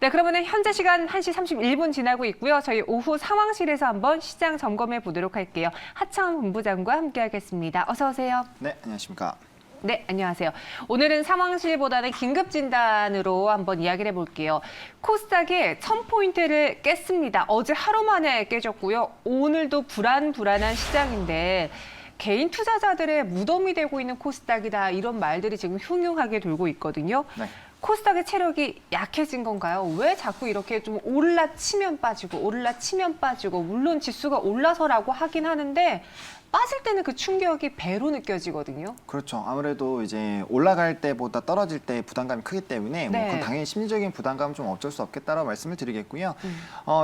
네, 그러면 현재 시간 1시 31분 지나고 있고요. 저희 오후 상황실에서 한번 시장 점검해 보도록 할게요. 하창원 본부장과 함께하겠습니다. 어서 오세요. 네, 안녕하십니까. 네, 안녕하세요. 오늘은 상황실보다는 긴급 진단으로 한번 이야기를 해볼게요. 코스닥이 1000포인트를 깼습니다. 어제 하루 만에 깨졌고요. 오늘도 불안한 시장인데 개인 투자자들의 무덤이 되고 있는 코스닥이다. 이런 말들이 지금 흉흉하게 돌고 있거든요. 네. 코스닥의 체력이 약해진 건가요? 왜 자꾸 이렇게 좀 올라치면 빠지고 물론 지수가 올라서라고 하긴 하는데 빠질 때는 그 충격이 배로 느껴지거든요. 그렇죠. 아무래도 이제 올라갈 때보다 떨어질 때 부담감이 크기 때문에 뭐 네. 그건 당연히 심리적인 부담감은 좀 어쩔 수 없겠다라고 말씀을 드리겠고요.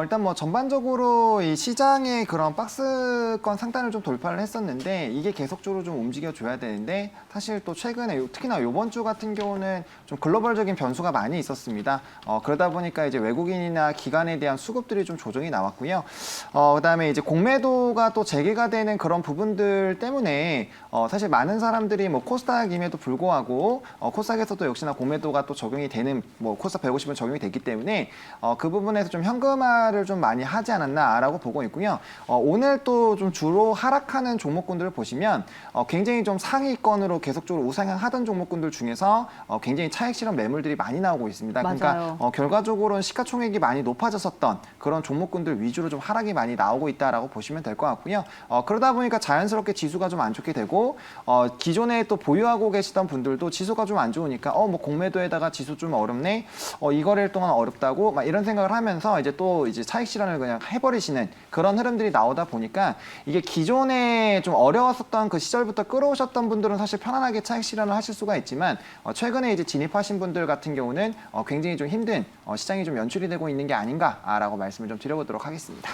일단 뭐 전반적으로 이 시장의 그런 박스권 상단을 좀 돌파를 했었는데 이게 계속적으로 좀 움직여줘야 되는데 사실 또 최근에 특히나 이번 주 같은 경우는 좀 글로벌적인 변수가 많이 있었습니다. 그러다 보니까 이제 외국인이나 기관에 대한 수급들이 좀 조정이 나왔고요. 그다음에 이제 공매도가 또 재개가 되는 그런 부분들 때문에 사실 많은 사람들이 뭐 코스닥임에도 불구하고 코스닥에서도 역시나 공매도가 또 적용이 되는 뭐 코스닥 150은 적용이 됐기 때문에 그 부분에서 좀 현금화를 좀 많이 하지 않았나라고 보고 있고요. 오늘 또 좀 주로 하락하는 종목군들을 보시면 굉장히 좀 상위권으로 계속적으로 우상향하던 종목군들 중에서 굉장히 차익 실현 매물들이 많이 나오고 있습니다. 맞아요. 그러니까 결과적으로는 시가총액이 많이 높아졌었던 그런 종목군들 위주로 좀 하락이 많이 나오고 있다라고 보시면 될 것 같고요. 그러다 보니까 자연스럽게 지수가 좀 안 좋게 되고 기존에 또 보유하고 계시던 분들도 지수가 좀 안 좋으니까 뭐 공매도에다가 지수 좀 어렵네. 이 거래일 동안 어렵다고 막 이런 생각을 하면서 이제 또 이제 차익 실현을 그냥 해버리시는 그런 흐름들이 나오다 보니까 이게 기존에 좀 어려웠었던 그 시절부터 끌어오셨던 분들은 사실 편안하게 차익 실현을 하실 수가 있지만 최근에 이제 진입하신 분들 같은 경우는 굉장히 좀 힘든 시장이 좀 연출이 되고 있는 게 아닌가라고 말씀을 좀 드려보도록 하겠습니다.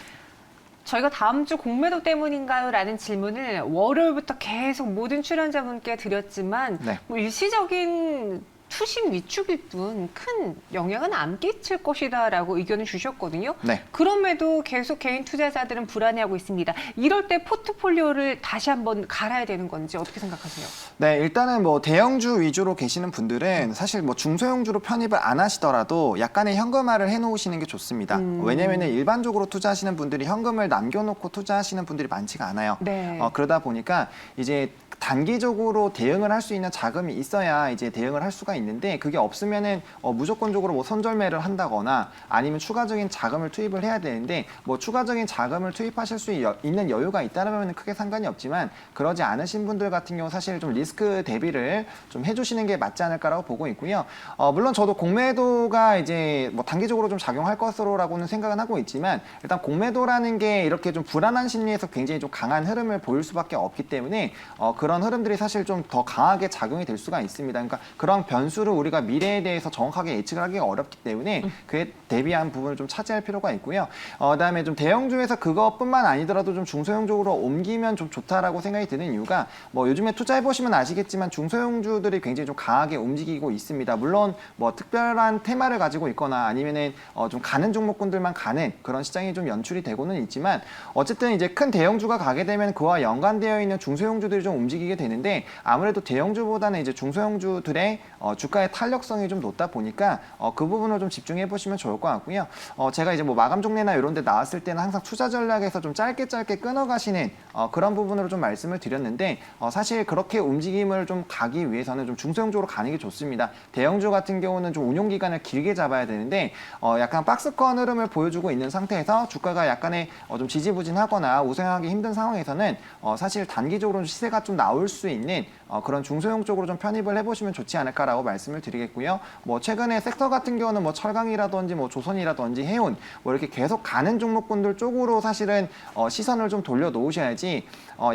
저희가 다음 주 공매도 때문인가요? 라는 질문을 월요일부터 계속 모든 출연자분께 드렸지만 네. 뭐 일시적인 투심 위축일 뿐 큰 영향은 안 끼칠 것이다라고 의견을 주셨거든요. 네. 그럼에도 계속 개인 투자자들은 불안해하고 있습니다. 이럴 때 포트폴리오를 다시 한번 갈아야 되는 건지 어떻게 생각하세요? 네, 일단은 뭐 대형주 위주로 계시는 분들은 사실 뭐 중소형주로 편입을 안 하시더라도 약간의 현금화를 해놓으시는 게 좋습니다. 왜냐면은 일반적으로 투자하시는 분들이 현금을 남겨놓고 투자하시는 분들이 많지가 않아요. 네. 그러다 보니까 이제 단기적으로 대응을 할 수 있는 자금이 있어야 이제 대응을 할 수가 있는데 그게 없으면은 무조건적으로 뭐 선절매를 한다거나 아니면 추가적인 자금을 투입을 해야 되는데 뭐 추가적인 자금을 투입하실 수 있는 여유가 있다면 크게 상관이 없지만 그러지 않으신 분들 같은 경우 사실 좀 리스크 대비를 좀 해주시는 게 맞지 않을까라고 보고 있고요. 물론 저도 공매도가 이제 뭐 단기적으로 좀 작용할 것으로라고는 생각은 하고 있지만 일단 공매도라는 게 이렇게 좀 불안한 심리에서 굉장히 좀 강한 흐름을 보일 수밖에 없기 때문에 그런 흐름들이 사실 좀 더 강하게 작용이 될 수가 있습니다. 그러니까 그런 변수를 우리가 미래에 대해서 정확하게 예측을 하기가 어렵기 때문에 그에 대비한 부분을 좀 차지할 필요가 있고요. 그다음에 좀 대형주에서 그것뿐만 아니더라도 좀 중소형주로 옮기면 좀 좋다라고 생각이 드는 이유가 뭐 요즘에 투자해 보시면 아시겠지만 중소형주들이 굉장히 좀 강하게 움직이고 있습니다. 물론 뭐 특별한 테마를 가지고 있거나 아니면은 좀 가는 종목군들만 가는 그런 시장이 좀 연출이 되고는 있지만 어쨌든 이제 큰 대형주가 가게 되면 그와 연관되어 있는 중소형주들이 좀 움직이게 되는데 아무래도 대형주보다는 이제 중소형주들의 주가의 탄력성이 좀 높다 보니까 그 부분을 좀 집중해 보시면 좋을 것 같고요. 제가 이제 뭐 마감 종례나 이런 데 나왔을 때는 항상 투자 전략에서 좀 짧게 끊어 가시는 그런 부분으로 좀 말씀을 드렸는데 사실 그렇게 움직임을 좀 가기 위해서는 좀 중소형주로 가는 게 좋습니다. 대형주 같은 경우는 좀 운용 기간을 길게 잡아야 되는데 약간 박스권 흐름을 보여주고 있는 상태에서 주가가 약간의 좀 지지부진하거나 우상하기 힘든 상황에서는 사실 단기적으로 시세가 좀 나올 수 있는 그런 중소형 쪽으로 좀 편입을 해보시면 좋지 않을까라고 말씀을 드리겠고요. 뭐 최근에 섹터 같은 경우는 뭐 철강이라든지 뭐 조선이라든지 해운 뭐 이렇게 계속 가는 종목군들 쪽으로 사실은 시선을 좀 돌려 놓으셔야지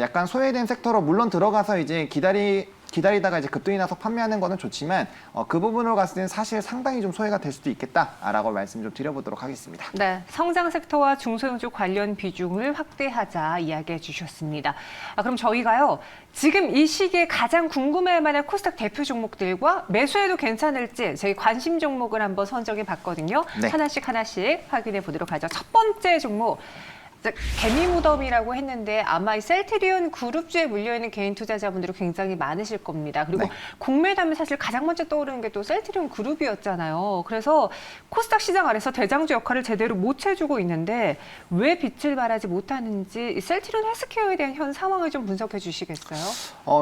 약간 소외된 섹터로 물론 들어가서 이제 기다리다가 이제 급등이 나서 판매하는 거는 좋지만 그 부분으로 갔을 때는 사실 상당히 좀 소외가 될 수도 있겠다라고 말씀 좀 드려보도록 하겠습니다. 네, 성장 섹터와 중소형주 관련 비중을 확대하자 이야기해 주셨습니다. 그럼 저희가요, 지금 이 시기에 가장 궁금해할 만한 코스닥 대표 종목들과 매수해도 괜찮을지 저희 관심 종목을 한번 선정해 봤거든요. 네. 하나씩 확인해 보도록 하죠. 첫 번째 종목. 개미 무덤이라고 했는데 아마 이 셀트리온 그룹주에 물려있는 개인 투자자분들이 굉장히 많으실 겁니다. 그리고 네. 공매도하면 사실 가장 먼저 떠오르는 게 또 셀트리온 그룹이었잖아요. 그래서 코스닥 시장 안에서 대장주 역할을 제대로 못 해주고 있는데 왜 빛을 발하지 못하는지 이 셀트리온 헬스케어에 대한 현 상황을 좀 분석해 주시겠어요?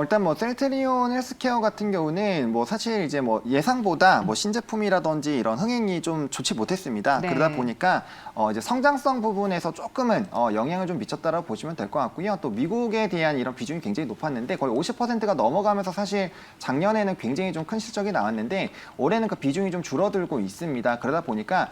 일단 뭐 셀트리온 헬스케어 같은 경우는 뭐 사실 이제 뭐 예상보다 뭐 신제품이라든지 이런 흥행이 좀 좋지 못했습니다. 네. 그러다 보니까 이제 성장성 부분에서 조금은 영향을 좀 미쳤다라고 보시면 될 것 같고요. 또 미국에 대한 이런 비중이 굉장히 높았는데 거의 50%가 넘어가면서 사실 작년에는 굉장히 좀 큰 실적이 나왔는데 올해는 그 비중이 좀 줄어들고 있습니다. 그러다 보니까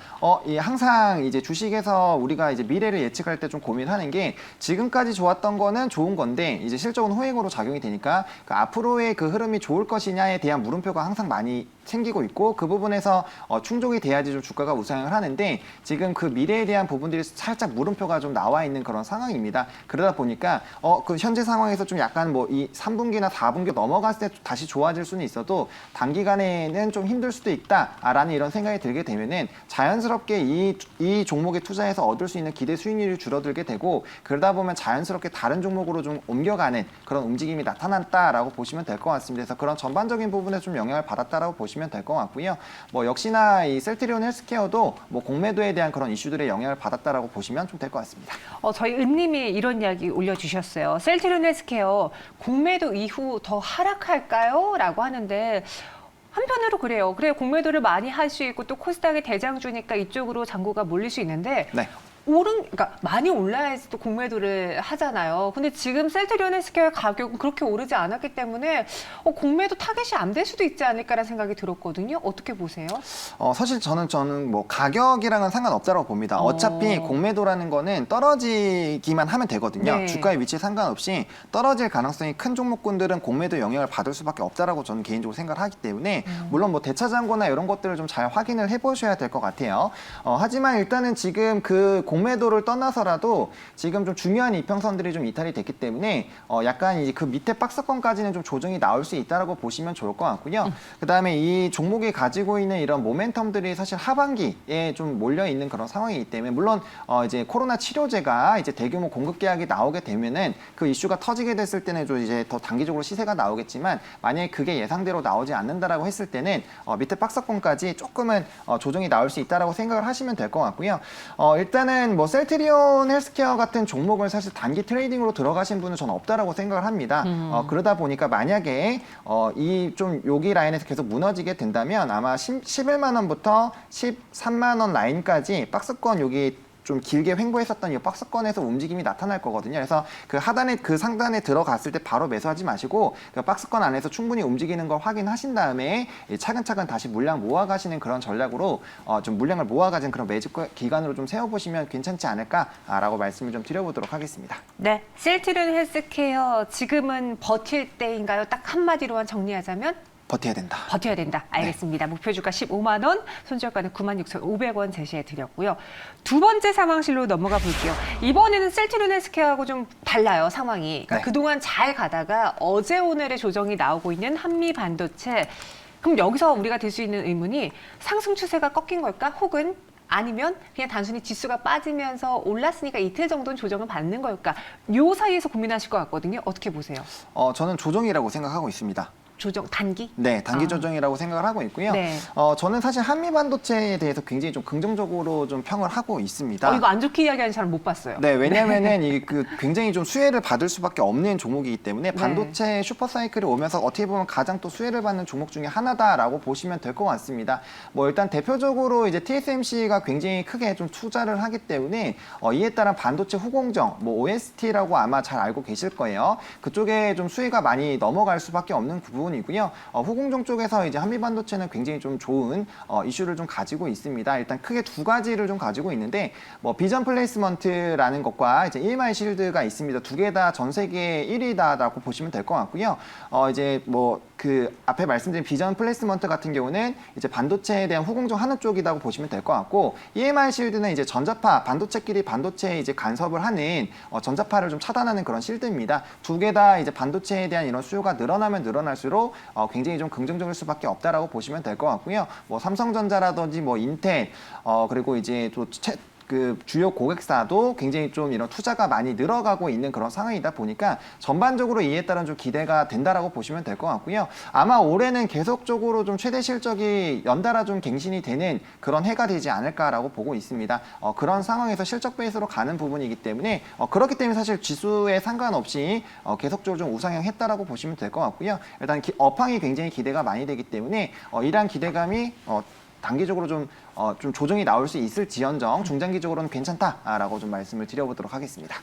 항상 이제 주식에서 우리가 이제 미래를 예측할 때 좀 고민하는 게 지금까지 좋았던 거는 좋은 건데 이제 실적은 호행으로 작용이 되니까 그 앞으로의 그 흐름이 좋을 것이냐에 대한 물음표가 항상 많이 생기고 있고 그 부분에서 충족이 돼야지 좀 주가가 우상을 하는데 지금 그 미래에 대한 부분들이 살짝 물음표가 좀 나와 있는 그런 상황입니다. 그러다 보니까 그 현재 상황에서 좀 약간 뭐 이 3분기나 4분기 넘어갔을 때 다시 좋아질 수는 있어도 단기간에는 좀 힘들 수도 있다라는 이런 생각이 들게 되면은 자연스럽게 이 종목에 투자해서 얻을 수 있는 기대 수익률이 줄어들게 되고 그러다 보면 자연스럽게 다른 종목으로 좀 옮겨가는 그런 움직임이 나타났다라고 보시면 될 것 같습니다. 그래서 그런 전반적인 부분에 좀 영향을 받았다라고 보시면 될 것 같고요. 뭐 역시나 이 셀트리온 헬스케어도 뭐 공매도에 대한 그런 이슈들의 영향을 받았다라고 보시면 좀 될 것 같습니다. 저희 은님이 이런 이야기 올려주셨어요. 셀트리온 헬스케어 공매도 이후 더 하락할까요? 라고 하는데 한편으로 그래요. 그래 공매도를 많이 할 수 있고 또 코스닥의 대장주니까 이쪽으로 잔고가 몰릴 수 있는데 네. 그러니까 많이 올라야지 또 공매도를 하잖아요. 근데 지금 셀트리온 헬스케어의 가격은 그렇게 오르지 않았기 때문에 공매도 타겟이 안 될 수도 있지 않을까라는 생각이 들었거든요. 어떻게 보세요? 사실 저는 뭐 가격이랑은 상관없다고 봅니다. 어차피 공매도라는 거는 떨어지기만 하면 되거든요. 네. 주가의 위치에 상관없이 떨어질 가능성이 큰 종목군들은 공매도 영향을 받을 수밖에 없다라고 저는 개인적으로 생각을 하기 때문에 물론 뭐 대차장고나 이런 것들을 좀 잘 확인을 해보셔야 될 것 같아요. 하지만 일단은 지금 그 공매도를 떠나서라도 지금 좀 중요한 이평선들이 좀 이탈이 됐기 때문에 약간 이제 그 밑에 박스권까지는 좀 조정이 나올 수 있다라고 보시면 좋을 것 같고요. 그다음에 이 종목이 가지고 있는 이런 모멘텀들이 사실 하반기에 좀 몰려 있는 그런 상황이기 때문에 물론 이제 코로나 치료제가 이제 대규모 공급 계약이 나오게 되면은 그 이슈가 터지게 됐을 때는 좀 이제 더 단기적으로 시세가 나오겠지만 만약에 그게 예상대로 나오지 않는다라고 했을 때는 밑에 박스권까지 조금은 조정이 나올 수 있다라고 생각을 하시면 될 것 같고요. 일단은 뭐 셀트리온 헬스케어 같은 종목을 사실 단기 트레이딩으로 들어가신 분은 저는 없다라고 생각을 합니다. 그러다 보니까 만약에 이 좀 여기 라인에서 계속 무너지게 된다면 아마 11만 원부터 13만 원 라인까지 박스권 여기 좀 길게 횡보했었던 이 박스권에서 움직임이 나타날 거거든요. 그래서 그 하단에 그 상단에 들어갔을 때 바로 매수하지 마시고 그 박스권 안에서 충분히 움직이는 걸 확인하신 다음에 차근차근 다시 물량 모아가시는 그런 전략으로 좀 물량을 모아가진 그런 매집 기간으로 좀 세워보시면 괜찮지 않을까라고 말씀을 좀 드려보도록 하겠습니다. 네, 셀트리온 헬스케어 지금은 버틸 때인가요? 딱 한마디로만 정리하자면? 버텨야 된다. 버텨야 된다. 알겠습니다. 목표 주가 15만 원, 손절가는 96,500원 제시해 드렸고요. 두 번째 상황실로 넘어가 볼게요. 이번에는 셀트리온 헬스케어하고 좀 달라요, 상황이. 그러니까 네. 그동안 잘 가다가 어제 오늘의 조정이 나오고 있는 한미 반도체. 그럼 여기서 우리가 들 수 있는 의문이 상승 추세가 꺾인 걸까? 혹은 아니면 그냥 단순히 지수가 빠지면서 올랐으니까 이틀 정도는 조정을 받는 걸까? 요 사이에서 고민하실 것 같거든요. 어떻게 보세요? 저는 조정이라고 생각하고 있습니다. 조정, 단기? 네, 단기 조정이라고 생각을 하고 있고요. 네. 저는 사실 한미 반도체에 대해서 굉장히 좀 긍정적으로 좀 평을 하고 있습니다. 이거 안 좋게 이야기하는 사람 못 봤어요. 네, 왜냐면은 이 그 굉장히 좀 수혜를 받을 수밖에 없는 종목이기 때문에 반도체 슈퍼사이클이 오면서 어떻게 보면 가장 또 수혜를 받는 종목 중에 하나다라고 보시면 될 것 같습니다. 뭐 일단 대표적으로 이제 TSMC가 굉장히 크게 좀 투자를 하기 때문에 이에 따른 반도체 후공정, 뭐 OST라고 아마 잘 알고 계실 거예요. 그쪽에 좀 수혜가 많이 넘어갈 수밖에 없는 부분이고요. 후공정 쪽에서 이제 한미 반도체는 굉장히 좀 좋은 이슈를 좀 가지고 있습니다. 일단 크게 두 가지를 좀 가지고 있는데 뭐 비전 플레이스먼트라는 것과 이제 EMI 실드가 있습니다. 두 개 다 전 세계 1위다라고 보시면 될 것 같고요. 이제 뭐 그 앞에 말씀드린 비전 플레이스먼트 같은 경우는 이제 반도체에 대한 후공정 하는 쪽이라고 보시면 될 것 같고 EMI 실드는 이제 전자파, 반도체끼리 반도체에 이제 간섭을 하는 전자파를 좀 차단하는 그런 실드입니다. 두 개 다 이제 반도체에 대한 이런 수요가 늘어나면 늘어날수록 굉장히 좀 긍정적일 수밖에 없다라고 보시면 될 것 같고요. 뭐 삼성전자라든지 뭐 인텔 그리고 이제 또 그 주요 고객사도 굉장히 좀 이런 투자가 많이 늘어가고 있는 그런 상황이다 보니까 전반적으로 이에 따른 좀 기대가 된다라고 보시면 될 것 같고요. 아마 올해는 계속적으로 좀 최대 실적이 연달아 좀 갱신이 되는 그런 해가 되지 않을까라고 보고 있습니다. 그런 상황에서 실적 베이스로 가는 부분이기 때문에 그렇기 때문에 사실 지수에 상관없이 계속적으로 좀 우상향했다라고 보시면 될 것 같고요. 일단 업황이 굉장히 기대가 많이 되기 때문에 이러한 기대감이 단기적으로 좀 조정이 나올 수 있을지언정 중장기적으로는 괜찮다라고 좀 말씀을 드려보도록 하겠습니다.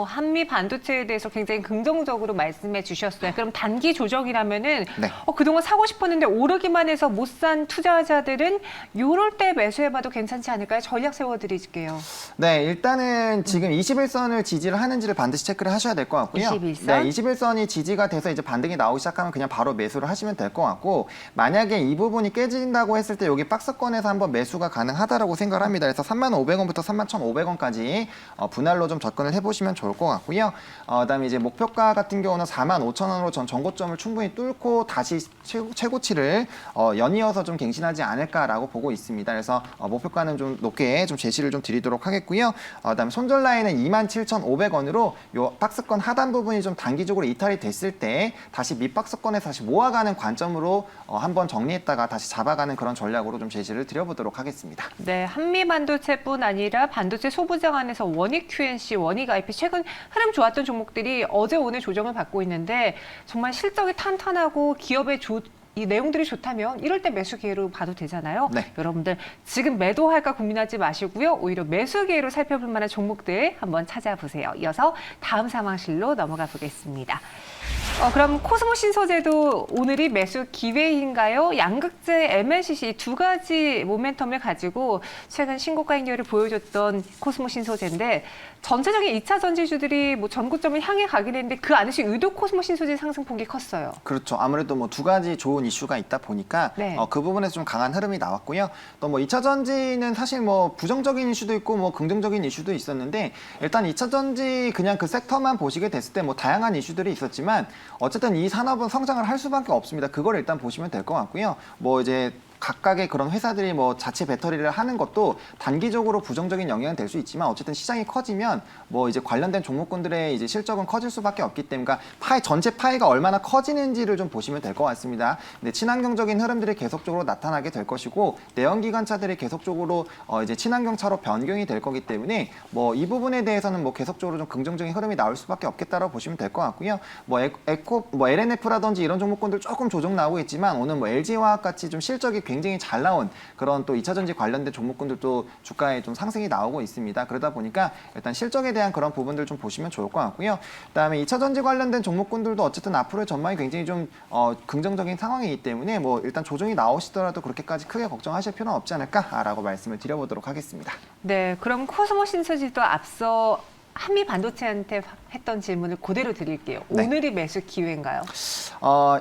한미 반도체에 대해서 굉장히 긍정적으로 말씀해 주셨어요. 그럼 단기 조정이라면은 네. 그동안 사고 싶었는데 오르기만 해서 못 산 투자자들은 요럴 때 매수해봐도 괜찮지 않을까요? 전략 세워드릴게요. 네, 일단은 지금 21선을 지지를 하는지를 반드시 체크를 하셔야 될 것 같고요. 21선? 네, 21선이 지지가 돼서 이제 반등이 나오기 시작하면 그냥 바로 매수를 하시면 될 것 같고, 만약에 이 부분이 깨진다고 했을 때 여기 박스권에서 한번 매수가 가능하다라고 생각을 합니다. 그래서 31,500원부터 31,500원까지 분할로 좀 접근을 해보시면 좋을 것 같고요. 그다음에 이제 목표가 같은 경우는 45,000원으로 전 전고점을 충분히 뚫고 다시 최고치를 연이어서 좀 갱신하지 않을까라고 보고 있습니다. 그래서 목표가는 좀 높게 좀 제시를 좀 드리도록 하겠고요. 그다음에 손절 라인은 27,500원으로 요 박스권 하단 부분이 좀 단기적으로 이탈이 됐을 때 다시 밑박스권에서 다시 모아가는 관점으로 한번 정리했다가 다시 잡아가는 그런 전략으로 좀 제시를 드려보도록 하겠습니다. 네, 한미 반도체뿐 아니라 반도체 소부장 안에서 원익 QNC, 원익 IP 최근 흐름 좋았던 종목들이 어제 오늘 조정을 받고 있는데 정말 실적이 탄탄하고 기업의 이 내용들이 좋다면 이럴 때 매수 기회로 봐도 되잖아요. 네. 여러분들 지금 매도할까 고민하지 마시고요. 오히려 매수 기회로 살펴볼 만한 종목들 한번 찾아보세요. 이어서 다음 상황실로 넘어가 보겠습니다. 그럼 코스모 신소재도 오늘이 매수 기회인가요? 양극재, MLCC 두 가지 모멘텀을 가지고 최근 신고가 행렬을 보여줬던 코스모 신소재인데 전체적인 2차 전지주들이 뭐 전고점을 향해 가긴 했는데 그 안에서 유독 코스모 신소재 상승폭이 컸어요. 그렇죠. 아무래도 뭐 두 가지 좋은 이슈가 있다 보니까 네. 그 부분에서 좀 강한 흐름이 나왔고요. 또 뭐 2차 전지는 사실 뭐 부정적인 이슈도 있고 뭐 긍정적인 이슈도 있었는데 일단 2차 전지 그냥 그 섹터만 보시게 됐을 때 뭐 다양한 이슈들이 있었지만 어쨌든 이 산업은 성장을 할 수밖에 없습니다. 그걸 일단 보시면 될 것 같고요. 뭐 이제 각각의 그런 회사들이 뭐 자체 배터리를 하는 것도 단기적으로 부정적인 영향은 될 수 있지만 어쨌든 시장이 커지면 뭐 이제 관련된 종목군들의 이제 실적은 커질 수밖에 없기 때문에 그러니까 전체 파이가 얼마나 커지는지를 좀 보시면 될 것 같습니다. 근데 친환경적인 흐름들이 계속적으로 나타나게 될 것이고 내연기관차들이 계속적으로 이제 친환경차로 변경이 될 거기 때문에 뭐 이 부분에 대해서는 뭐 계속적으로 좀 긍정적인 흐름이 나올 수밖에 없겠다라고 보시면 될 것 같고요. 뭐 LNF라든지 이런 종목군들 조금 조정 나오고 있지만 오늘 뭐 LG화학 같이 좀 실적이 굉장히 잘 나온 그런 또 2차전지 관련된 종목군들도 주가에 좀 상승이 나오고 있습니다. 그러다 보니까 일단 실적에 대한 그런 부분들 좀 보시면 좋을 것 같고요. 그다음에 2차전지 관련된 종목군들도 어쨌든 앞으로의 전망이 굉장히 좀 긍정적인 상황이기 때문에 뭐 일단 조정이 나오시더라도 그렇게까지 크게 걱정하실 필요는 없지 않을까라고 말씀을 드려보도록 하겠습니다. 네, 그럼 코스모 신소재도 앞서 한미 반도체한테 했던 질문을 그대로 드릴게요. 네. 오늘이 매수 기회인가요?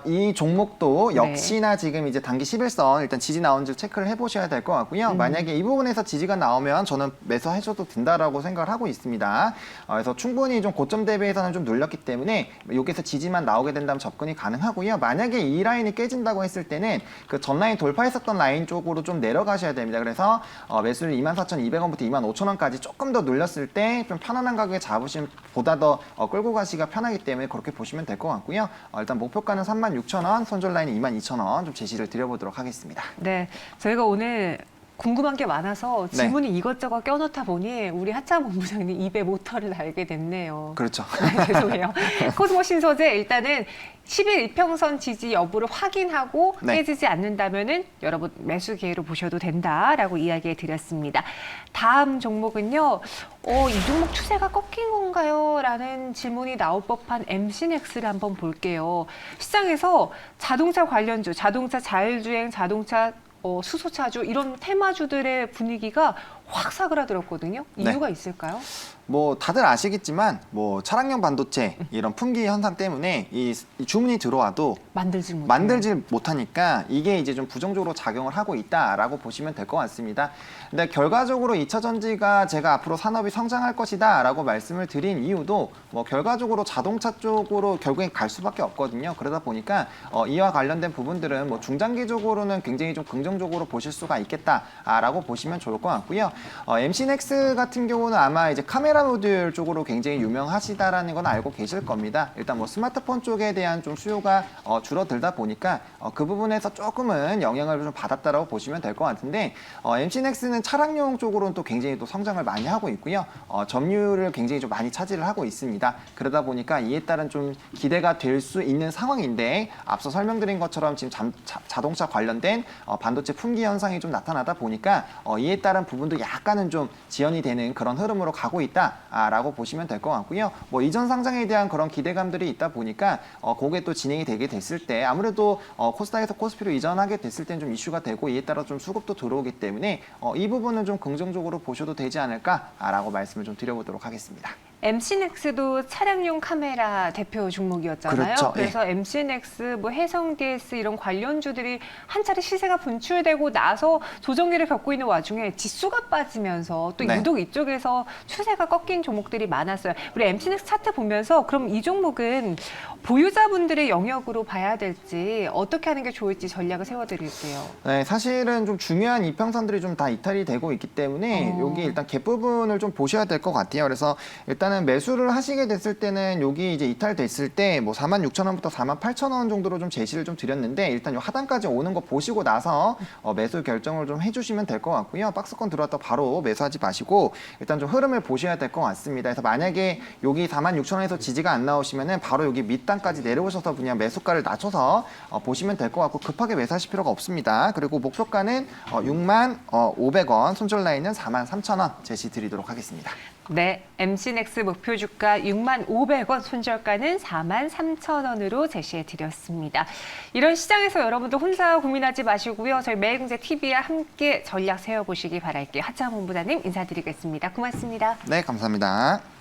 이 종목도 역시나 지금 이제 단기 11선 일단 지지 나온지 체크를 해보셔야 될 것 같고요. 만약에 이 부분에서 지지가 나오면 저는 매수하셔도 된다라고 생각을 하고 있습니다. 그래서 충분히 좀 고점 대비해서는 좀 눌렸기 때문에 여기서 지지만 나오게 된다면 접근이 가능하고요. 만약에 이 라인이 깨진다고 했을 때는 그 전 라인 돌파했었던 라인 쪽으로 좀 내려가셔야 됩니다. 그래서 매수를 24,200원부터 25,000원까지 조금 더 눌렸을 때 좀 편안한 가격에 잡으시면 보다 더 끌고 가시기가 편하기 때문에 그렇게 보시면 될 것 같고요. 일단 목표가는 36,000원, 손절 라인은 22,000원 좀 제시를 드려보도록 하겠습니다. 네, 저희가 오늘 궁금한 게 많아서 질문이 이것저것 껴놓다 보니 우리 하창 본부장님 입에 모터를 달게 됐네요. 그렇죠. 네, 죄송해요. 코스모 신소재 일단은 10일 이평선 지지 여부를 확인하고 네. 깨지지 않는다면은 여러분 매수 기회로 보셔도 된다라고 이야기해 드렸습니다. 다음 종목은요. 이 종목 추세가 꺾인 건가요? 라는 질문이 나올 법한 MC넥스를 한번 볼게요. 시장에서 자동차 관련주, 자동차 자율주행, 자동차 수소차주 이런 테마주들의 분위기가 확 사그라들었거든요. 이유가 있을까요? 뭐 다들 아시겠지만 뭐 차량용 반도체 이런 품귀 현상 때문에 이 주문이 들어와도 만들질 못하니까 이게 이제 좀 부정적으로 작용을 하고 있다라고 보시면 될 것 같습니다. 근데 결과적으로 2차 전지가 제가 앞으로 산업이 성장할 것이다라고 말씀을 드린 이유도 뭐 결과적으로 자동차 쪽으로 결국엔 갈 수밖에 없거든요. 그러다 보니까 이와 관련된 부분들은 뭐 중장기적으로는 굉장히 좀 긍정적으로 보실 수가 있겠다라고 보시면 좋을 것 같고요. MC넥스 같은 경우는 아마 이제 카메라 모듈 쪽으로 굉장히 유명하시다라는 건 알고 계실 겁니다. 일단 뭐 스마트폰 쪽에 대한 좀 수요가 줄어들다 보니까 그 부분에서 조금은 영향을 좀 받았다라고 보시면 될 것 같은데 MC넥스는 차량용 쪽으로는 또 굉장히 또 성장을 많이 하고 있고요. 점유율을 굉장히 좀 많이 차지를 하고 있습니다. 그러다 보니까 이에 따른 좀 기대가 될 수 있는 상황인데 앞서 설명드린 것처럼 지금 자동차 관련된 반도체 품귀 현상이 좀 나타나다 보니까 이에 따른 부분도 약간은 좀 지연이 되는 그런 흐름으로 가고 있다라고 보시면 될 것 같고요. 뭐 이전 상장에 대한 그런 기대감들이 있다 보니까 그게 또 진행이 되게 됐을 때 아무래도 코스닥에서 코스피로 이전하게 됐을 때는 좀 이슈가 되고 이에 따라 좀 수급도 들어오기 때문에 이 부분은 좀 긍정적으로 보셔도 되지 않을까라고 말씀을 좀 드려보도록 하겠습니다. MC넥스도 차량용 카메라 대표 종목이었잖아요. 그렇죠. 그래서 MC넥스, 뭐 해성 DS 이런 관련주들이 한 차례 시세가 분출되고 나서 조정기를 겪고 있는 와중에 지수가 빠지면서 또 네. 유독 이쪽에서 추세가 꺾인 종목들이 많았어요. 우리 MC넥스 차트 보면서 그럼 이 종목은 보유자분들의 영역으로 봐야 될지 어떻게 하는 게 좋을지 전략을 세워드릴게요. 네, 사실은 좀 중요한 이평선들이 좀 다 이탈이 되고 있기 때문에 여기 일단 갭 부분을 좀 보셔야 될 것 같아요. 그래서 일단은 매수를 하시게 됐을 때는 여기 이제 이탈됐을 때 뭐 46,000원부터 48,000원 정도로 좀 제시를 좀 드렸는데 일단 요 하단까지 오는 거 보시고 나서 매수 결정을 좀 해주시면 될 것 같고요. 박스권 들어왔다 바로 매수하지 마시고 일단 좀 흐름을 보셔야 될 것 같습니다. 그래서 만약에 여기 46,000원에서 지지가 안 나오시면은 바로 여기 밑단까지 내려오셔서 그냥 매수가를 낮춰서 보시면 될 것 같고 급하게 매수하실 필요가 없습니다. 그리고 목표가는 65,000원, 손절 라인은 43,000원 제시 드리도록 하겠습니다. 네, MC넥스 목표 주가 65,000원, 손절가는 43,000원으로 제시해 드렸습니다. 이런 시장에서 여러분들 혼자 고민하지 마시고요. 저희 매일경제TV와 함께 전략 세워보시기 바랄게요. 하창 본부장님 인사드리겠습니다. 고맙습니다. 네, 감사합니다.